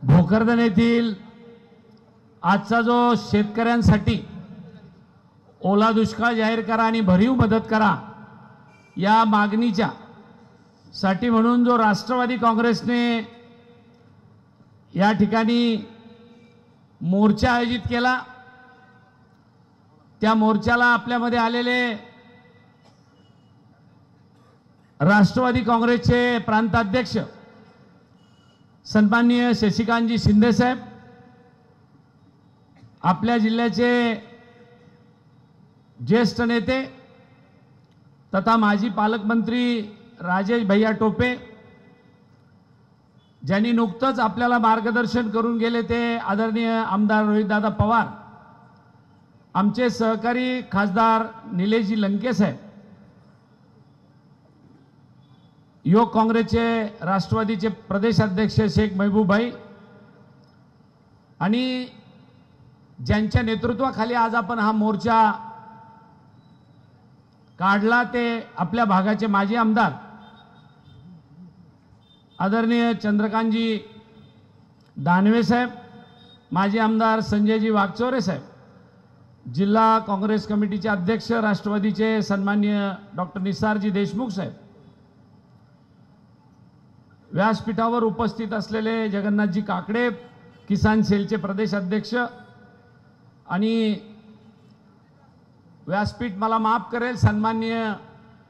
भोकरदन येथील आजचा जो शेतकऱ्यांसाठी ओला दुष्काळ जाहीर करा आणि भरीव मदत करा या मागणीच्या साठी म्हणून जो राष्ट्रवादी काँग्रेसने या ठिकाणी मोर्चा आयोजित केला, त्या मोर्चाला आपल्यामध्ये आलेले राष्ट्रवादी काँग्रेसचे प्रांताध्यक्ष सन्माननीय शशिकांतजी शिंदे साहेब, आपल्या जिल्ह्याचे ज्येष्ठ नेते तथा माजी पालकमंत्री राजेश भैया टोपे, ज्यांनी नुकतंच आपल्याला मार्गदर्शन करून गेले ते आदरणीय आमदार रोहितदादा पवार, आमचे सहकारी खासदार निलेशजी लंके साहेब, युवक काँग्रेसचे राष्ट्रवादीचे प्रदेशाध्यक्ष शेख महबूब भाई आणि ज्यांच्या नेतृत्वाखाली आज आपण हा मोर्चा काढला ते आपल्या भागाचे माजी आमदार आदरणीय चंद्रकांतजी दानवे साहेब, माजी आमदार संजयजी वागचौरे साहेब, जिल्हा काँग्रेस कमिटीचे अध्यक्ष राष्ट्रवादीचे सन्माननीय डॉक्टर निसारजी देशमुख साहेब, व्यासपीठावर उपस्थित असलेले जगन्नाथजी काकडे किसान सेलचे प्रदेश अध्यक्ष आणि व्यासपीठ मला माफ करेल सन्माननीय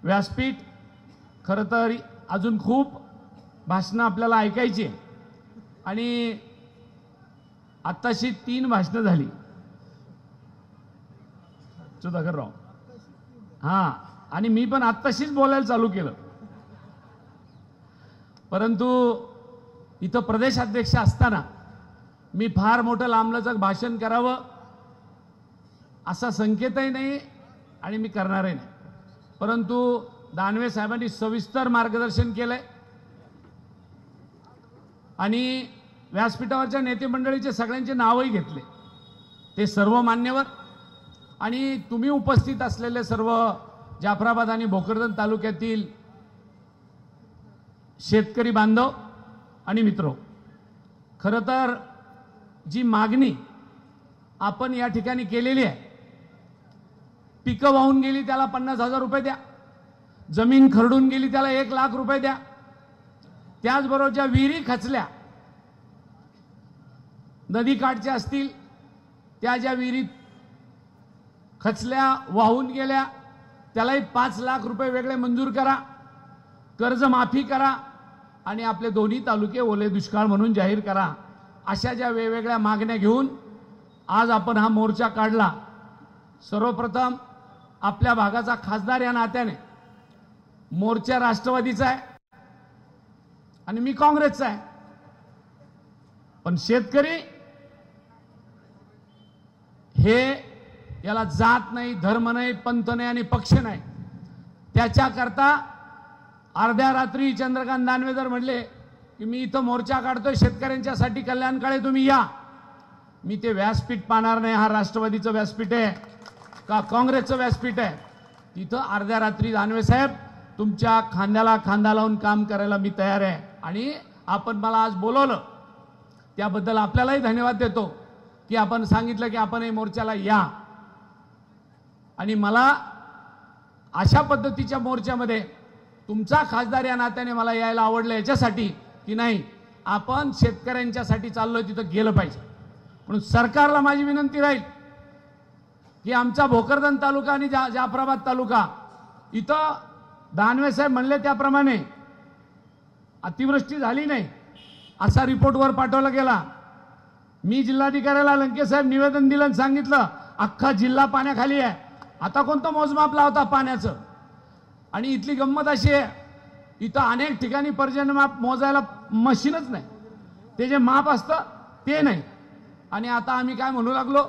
व्यासपीठ, खरं तर अजून खूप भाषणं आपल्याला ऐकायची आणि आत्ताशी 3 भाषणं झाली सुधाकरराव, हां, आणि मी पण आत्ताशीच बोलायला चालू केलं, परंतु इथं प्रदेशाध्यक्ष असताना मी फार मोठं लांबलचक भाषण करावं असा संकेतही नाही आणि मी करणारही नाही, परंतु दानवे साहेबांनी सविस्तर मार्गदर्शन केलंय आणि व्यासपीठावरच्या नेते मंडळीचे सगळ्यांचे नावही घेतले, ते सर्व मान्यवर आणि तुम्ही उपस्थित असलेले सर्व जाफराबाद आणि भोकरदन तालुक्यातील शेतकरी बांधव आणि मित्र, खरं तर जी मागणी आपण या ठिकाणी केलेली आहे, पिकं वाहून गेली त्याला 50,000 रुपये द्या, जमीन खरडून गेली त्याला 1,00,000 रुपये द्या, त्याचबरोबर ज्या विहिरी खचल्या नदीकाठच्या असतील त्या ज्या विहिरी खचल्या वाहून गेल्या त्यालाही 5,00,000 रुपये वेगळे मंजूर करा, कर्जमाफी करा आणि आपले दोन्ही तालुके ओले दुष्काळ म्हणून जाहीर करा, अशा ज्या वेगवेगळ्या मागण्या घेऊन आज आपण हा मोर्चा काढला। सर्वप्रथम आपल्या भागाचा खासदार या नात्याने मोर्चा राष्ट्रवादीचा आहे आणि मी काँग्रेसचा आहे, पण शेतकरी हे याला जात नाही, धर्म नाही, पंथ नाही आणि पक्ष नाही, त्याच्याकरता अर्ध्या रात्री चंद्रकांत दानवे जर म्हणले की मी इथं मोर्चा काढतोय शेतकऱ्यांच्यासाठी कल्याणकाळे तुम्ही या, मी ते व्यासपीठ पाहणार नाही, हा राष्ट्रवादीचं व्यासपीठ आहे का काँग्रेसचं व्यासपीठ आहे, तिथं अर्ध्या रात्री दानवे साहेब तुमच्या खांद्याला खांदा लावून काम करायला मी तयार आहे आणि आपण मला आज बोलवलं त्याबद्दल आपल्यालाही धन्यवाद देतो की आपण सांगितलं की आपण हे मोर्चाला या आणि मला अशा पद्धतीच्या मोर्चामध्ये तुमचा खासदार या नात्याने मला यायला आवडलं याच्यासाठी की नाही आपण शेतकऱ्यांच्यासाठी चाललोय तिथं गेलं पाहिजे। म्हणून सरकारला माझी विनंती राहील की आमचा भोकरदन तालुका आणि जाफराबाद तालुका इथं दानवे साहेब म्हणले त्याप्रमाणे अतिवृष्टी झाली नाही असा रिपोर्ट वर पाठवला गेला, मी जिल्हाधिकाऱ्याला लंके साहेब निवेदन दिलं आणि सांगितलं अख्खा जिल्हा पाण्याखाली आहे, आता कोणतं मोजमाप लावता पाण्याचं, आणि इथली गंमत अशी आहे इथं अनेक ठिकाणी पर्जन्यमाप मोजायला मशीनच नाही, ते जे माप असतं ते नाही, आणि आता आम्ही काय म्हणू लागलो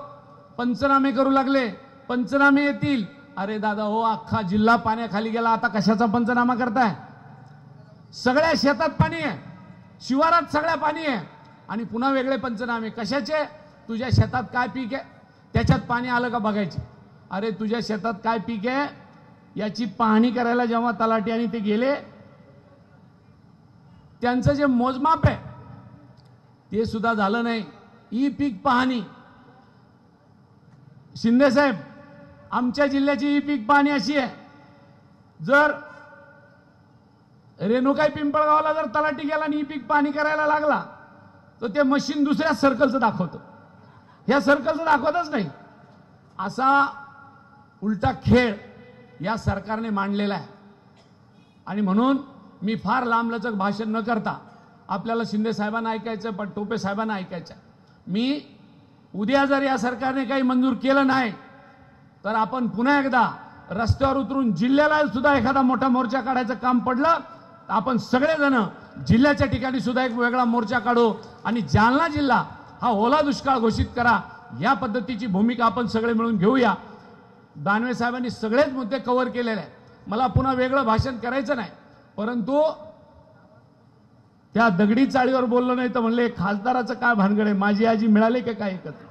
पंचनामे करू लागले, पंचनामे येतील, अरे दादा हो अख्खा जिल्हा पाण्याखाली गेला, आता कशाचा पंचनामा करताय, सगळ्या शेतात पाणी आहे, शिवारात सगळ्या पाणी आहे आणि पुन्हा वेगळे पंचनामे कशाचे, तुझ्या शेतात काय पीक आहे त्याच्यात पाणी आलं का बघायचे, अरे तुझ्या शेतात काय पीक आहे याची पाहणी करायला जेव्हा तलाठी आणि ते गेले त्यांचं जे मोजमाप आहे ते सुद्धा झालं नाही. ई पीक पाहणी, शिंदे साहेब, आमच्या जिल्ह्याची ई पीक पाहणी अशी आहे, जर रेणुकाई पिंपळगावला जर तलाठी गेला आणि ई पीक पाहणी करायला लागला तर ते मशीन दुसऱ्या सर्कलचं दाखवतं, ह्या सर्कलचं दाखवतच नाही. असा उलटा खेळ या सरकारने मांडलेला आहे. आणि म्हणून मी फार लांबलचक भाषण न करता, आपल्याला शिंदे साहेबांना ऐकायचं, पण टोपे साहेबांना ऐकायचं, मी उद्या जर या सरकारने काही मंजूर केलं नाही तर आपण पुन्हा एकदा रस्त्यावर उतरून जिल्ह्याला सुद्धा एखादा मोठा मोर्चा काढायचं काम पडलं तर आपण सगळेजण जिल्ह्याच्या ठिकाणी सुद्धा एक वेगळा मोर्चा काढू आणि जालना जिल्हा हा ओला दुष्काळ घोषित करा, या पद्धतीची भूमिका आपण सगळे मिळून घेऊया. दानवे साहेबांनी सगळेच मुद्दे कव्हर केलेले आहेत. मला पुन्हा वेगळं भाषण करायचं नाही, परंतु त्या दगडी चाळीवर बोललो नाही तर म्हणले खासदाराचं काय भानगड आहे, माझी आजी मिळाली का काय एकत्र.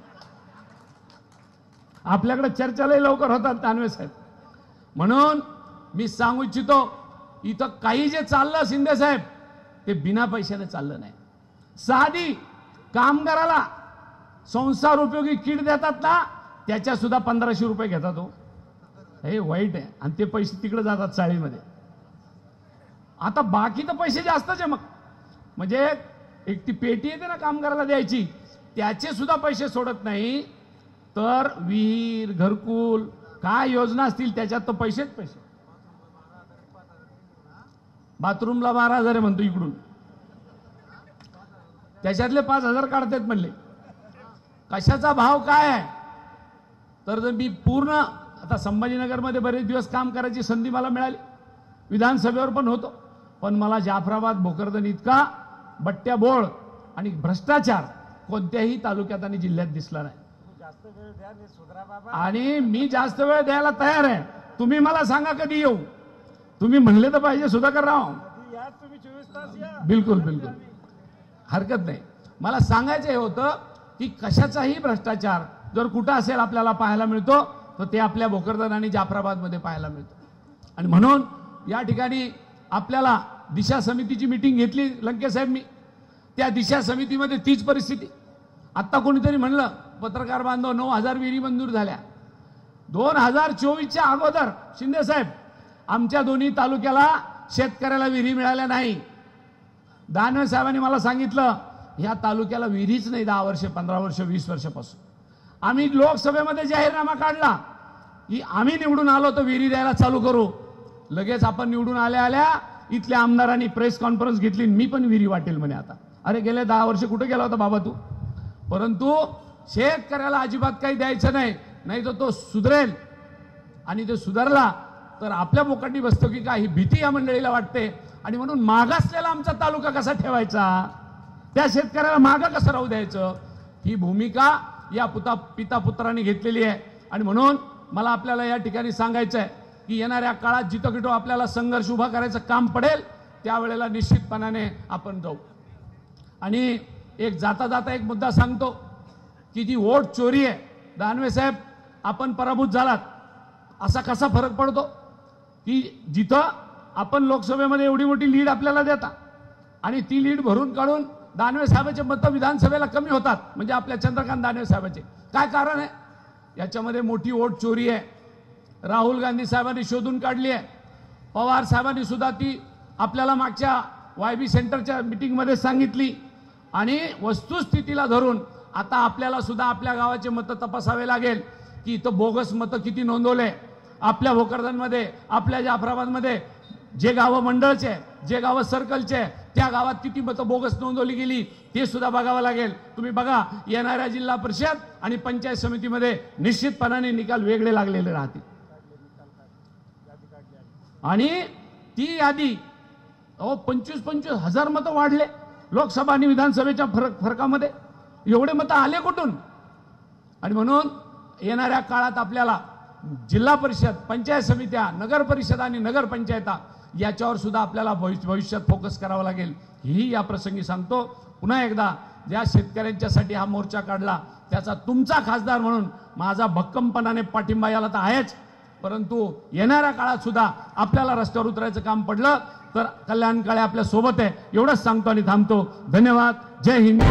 आपल्याकडे चर्चालाही लवकर होतात दानवे साहेब. म्हणून मी सांगू इच्छितो, इथं काही जे चाललं शिंदे साहेब ते बिना पैशाने चाललं नाही. साधी कामगाराला संसार उपयोगी किट देतात ना, त्याच्या सुद्धा 1500 रुपये घेतात. हो, हे वाईट आहे. आणि ते पैसे तिकडे जातात चाळीमध्ये. आता बाकी तर पैसे जास्तच आहे. मग म्हणजे एक ती पेटी येते ना कामगाराला द्यायची, त्याचे सुद्धा पैसे सोडत नाही. तर विहीर, घरकुल, काय योजना असतील त्याच्यात तर पैसेच पैसे. बाथरूमला 12,000 आहे म्हणतो इकडून, त्याच्यातले 5,000 काढतात म्हणले. कशाचा भाव काय आहे? तर मी पूर्ण आता संभाजीनगरमध्ये बरेच दिवस काम करायची संधी मला मिळाली, विधानसभेवर पण होतो, पण मला जाफराबाद, भोकरदन इतका बट्ट्याबोळ आणि भ्रष्टाचार कोणत्याही तालुक्यात आणि जिल्ह्यात दिसला नाही. आणि मी जास्त वेळ द्यायला तयार आहे. तुम्ही मला सांगा कधी येऊ. तुम्ही म्हणले तर पाहिजे सुधाकर राव. बिलकुल बिलकुल हरकत नाही. मला सांगायचं हे होतं की कशाचाही भ्रष्टाचार जर कुठं असेल आपल्याला पाहायला मिळतो तर ते आपल्या भोकरदन आणि जाफराबादमध्ये पाहायला मिळतो. आणि म्हणून या ठिकाणी आपल्याला दिशा समितीची मीटिंग घेतली लंके साहेब. मी त्या दिशा समितीमध्ये तीच परिस्थिती. आत्ता कोणीतरी म्हणलं पत्रकार बांधव 9,000 विहिरी मंजूर झाल्या. 2024च्या अगोदर शिंदे साहेब आमच्या दोन्ही तालुक्याला शेतकऱ्याला विहिरी मिळाल्या नाही. दानवे साहेबांनी मला सांगितलं ह्या तालुक्याला विहिरीच नाही 10 वर्ष, 15 वर्ष, 20 वर्षापासून. आम्ही लोकसभेमध्ये जाहीरनामा काढला की आम्ही निवडून आलो तर विहिरी द्यायला चालू करू. लगेच आपण निवडून आल्या आल्या इथल्या आमदारांनी प्रेस कॉन्फरन्स घेतली, मी पण विहिरी वाटेल म्हणे. आता अरे गेले 10 वर्ष कुठे गेला होता बाबा तू. परंतु शेतकऱ्याला अजिबात काही द्यायचं नाही, नाही तर तो सुधरेल. आणि ते सुधारला तर आपल्या मोकाटी बसतो की काय, ही भीती या मंडळीला वाटते. आणि म्हणून मागासलेला आमचा तालुका कसा ठेवायचा, त्या शेतकऱ्याला मागं कसं राहू द्यायचं, ही भूमिका या पिता पुत्रांनी घेतलेली आहे. आणि म्हणून मला आपल्याला या ठिकाणी सांगायचं आहे की येणाऱ्या काळात जिथं कुठं आपल्याला संघर्ष उभा करायचं काम पडेल त्यावेळेला निश्चितपणाने आपण जाऊ. आणि एक जाता जाता एक मुद्दा सांगतो की जी वोट चोरी आहे, दानवे साहेब आपण पराभूत झालात, असा कसा फरक पडतो की जिथं आपण लोकसभेमध्ये एवढी मोठी लीड आपल्याला देता आणि ती लीड भरून काढून दानवे साहेबांचे मतं विधानसभेला कमी होतात. म्हणजे आपल्या चंद्रकांत दानवे साहेबांचे काय कारण आहे? याच्यामध्ये मोठी वोट चोरी आहे. राहुल गांधी साहेबांनी शोधून काढली आहे. पवार साहेबांनी सुद्धा ती आपल्याला मागच्या YB सेंटरच्या मीटिंगमध्ये सांगितली. आणि वस्तुस्थितीला धरून आता आपल्याला सुद्धा आपल्या गावाचे मतं तपासावे लागेल की इथं बोगस मतं किती नोंदवले. आपल्या भोकरदनमध्ये, आपल्या जाफराबादमध्ये जे गावं मंडळचे, जे गावं सर्कलचे, त्या गावात किती मतं बोगस नोंदवली गेली ते सुद्धा बघावं लागेल. तुम्ही बघा येणाऱ्या जिल्हा परिषद आणि पंचायत समितीमध्ये निश्चितपणाने निकाल वेगळे लागलेले राहतील. आणि ती यादी 25-25 हजार मतं वाढले लोकसभा आणि विधानसभेच्या फरकामध्ये. एवढे मतं आले कुठून? आणि म्हणून येणाऱ्या काळात आपल्याला जिल्हा परिषद, पंचायत समित्या, नगर परिषद आणि नगरपंचायता याच्यावर सुद्धा आपल्याला भविष्यात फोकस करावा लागेल. ही या प्रसंगी सांगतो. पुन्हा एकदा ज्या शेतकऱ्यांच्यासाठी हा मोर्चा काढला त्याचा तुमचा खासदार म्हणून माझा भक्कमपणाने पाठिंबा याला तर आहेच, परंतु येणाऱ्या काळात सुद्धा आपल्याला रस्त्यावर उतरायचं काम पडलं तर कल्याण काळे आपल्या सोबत आहे. एवढंच सांगतो आणि थांबतो. धन्यवाद. जय हिंद.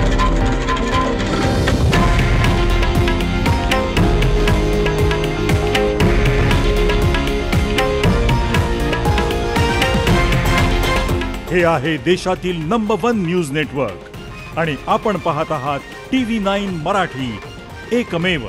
हे आहे देशातील नंबर 1 न्यूज नेटवर्क आणि आपण पाहत आहात TV9 मराठी, एकमेव.